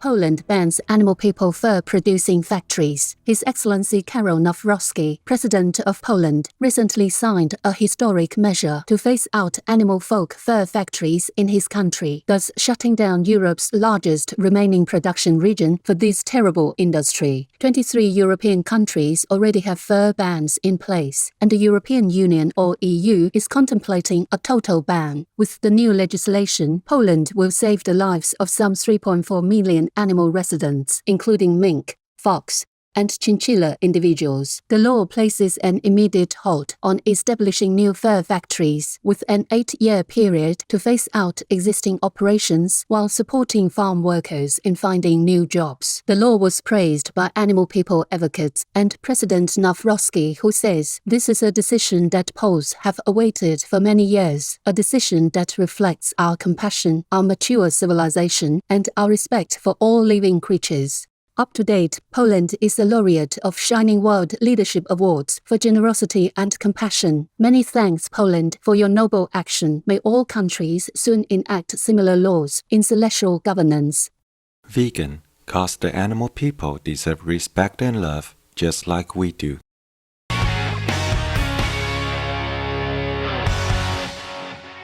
Poland bans animal people fur-producing factories. His Excellency Karol Nawrocki, President of Poland, recently signed a historic measure to phase out animal folk fur factories in his country, thus shutting down Europe's largest remaining production region for this terrible industry. 23 European countries already have fur bans in place, and the European Union or EU is contemplating a total ban. With the new legislation, Poland will save the lives of some 3.4 million animal residents, including mink, fox, and chinchilla individuals. The law places an immediate halt on establishing new fur factories with an 8-year period to phase out existing operations while supporting farm workers in finding new jobs. The law was praised by animal people advocates and President Nawrocki, who says this is a decision that Poles have awaited for many years, a decision that reflects our compassion, our mature civilization, and our respect for all living creatures. Up to date, Poland is a laureate of Shining World Leadership Awards for generosity and compassion. Many thanks, Poland, for your noble action. May all countries soon enact similar laws in celestial governance. Vegan, 'cause the animal people deserve respect and love, just like we do.